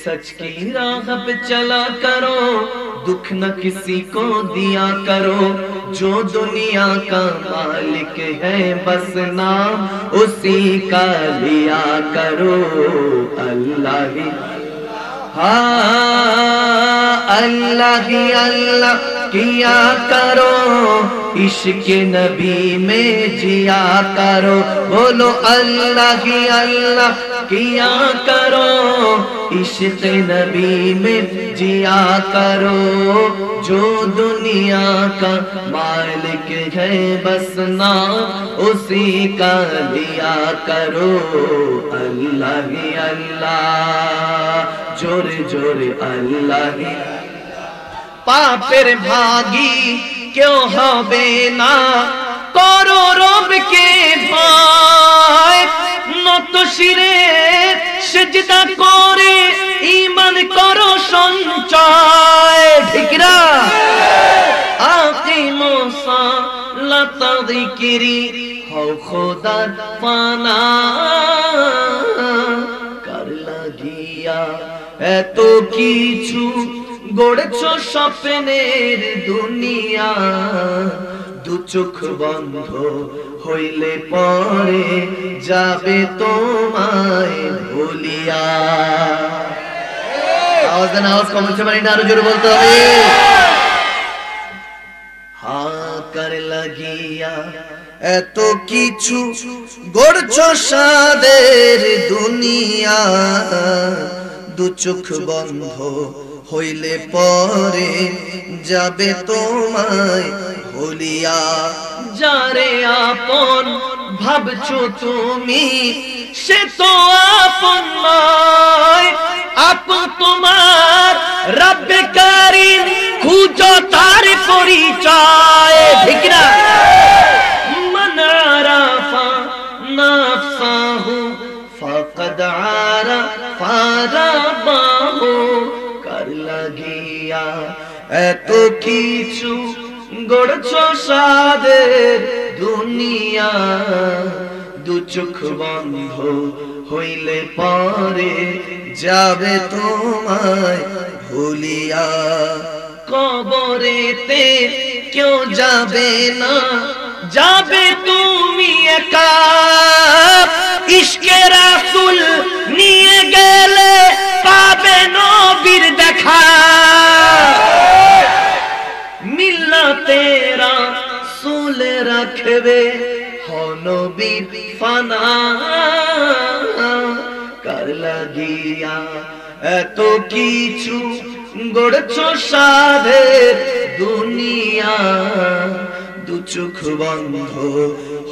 सच की राह पे चला करो, दुख न किसी को दिया करो। जो दुनिया का मालिक है बस नाम उसी का लिया करो। अल्लाह ही अल्लाह ही अल्लाह किया करो, इश्क नबी में जिया करो। बोलो अल्लाह ही अल्लाह किया करो, इश्क नबी में जिया करो। जो दुनिया का मालिक है बस नाम उसी का लिया करो। अल्लाह ही अल्लाह, जोरे जोरे अल्लाह ही। पापेर भागी क्यों হবে না, করো রবকে ভয়। নত শিরে সিজদা করে ঈমান করো সঞ্চয়। ঠিক না? আকিমু সালাতা যিকরি হও খোদার পানা। কার লাগিয়া এত কিছু গড়ছো স্বপ্নের দুনিয়া। দু চোখ বন্ধ হইলে পরে যাবে তোমায় ভুলিয়া। আওয়াজ দেন, আওয়াজ কমছে মানে না, আরো জোরে বলতে হবে। হাকার লাগিয়া এত কিছু গড়ছো সাদের দুনিয়া। দু চোখ বন্ধ হইলে পরে যাবে তোমায় ভুলিয়া। যারে আপন ভাবছো তুমি সে তো আপন নয়। আপন তোমার রব্বে কারীম, খুঁজো তার পরিচয়। ঠিক না? মান আরাফা নাফসাহু ফাকাদ আরাফা রাব্বাহু। কার লাগিয়া এত কিছু গড়ছো সাদের দুনিয়া। দু চোখ বন্ধ হইলে পরে যাবে তোমায় ভুলিয়া। কবরেতে কেউ যাবে না, যাবে তুমি একা। ইশকে রাসূল নিয়ে গেলে পাবে নবীর দেখা। মিল্লাতে রাসূল রাখবে নবীর ফানা। কার লাগিয়া এত কিছু গড়ছো সাদের দুনিয়া। দু চোখ বন্ধ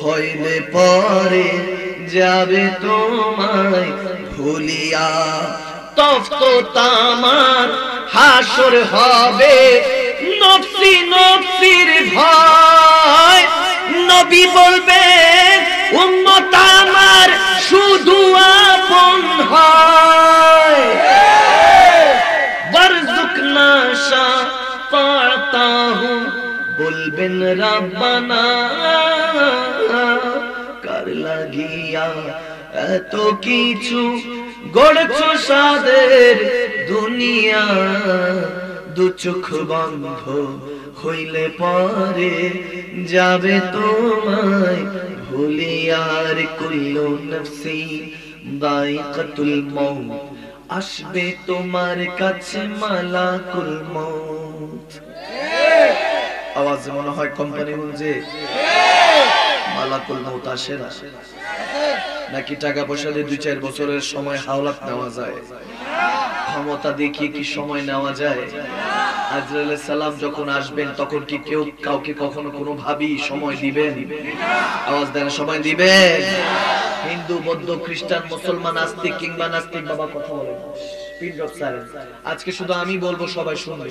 হইলে পরে যাবে তোমায় ভুলিয়া। তফতো তামার হাসর হবে নফসি নফসির ভয়। নবী বলবে উম্মত আমার শুধু আপন হয়। বরজুকনা শাফাতাহু বলবেন রাব্বানা। কার লাগিয়া এত কিছু গড়ছো সাদের দুনিয়া। দু চোখ বন্ধ হইলে পরে যাবে তোমায় ভুলিয়ার। কুল্লু নফসি যায়কাতুল মউত, আসবে তোমার কাছে মালাকুল মউত। আওয়াজ মনে হয় কোম্পানি বলছে মালাকুল মউত আসে না। নাকি টাকা পয়সা দিয়ে 2-4 বছরের সময় হাওলাত নেওয়া যায়? ক্ষমতা দেখিয়ে কি সময় নেওয়া যায়? আজরাইল সালাম যখন আসবেন তখন কি কেউ কাউকে কখনো কোনো ভাবি সময় দিবেন? আওয়াজ দেন, সময় দিবেন? হিন্দু, বৌদ্ধ, খ্রিস্টান, মুসলমান, নাস্তিক কিংবা নাস্তিক বাবা কথা বলেন। Pin drop silence. আজকে শুধু আমি বলবো, সবাই শুনবে।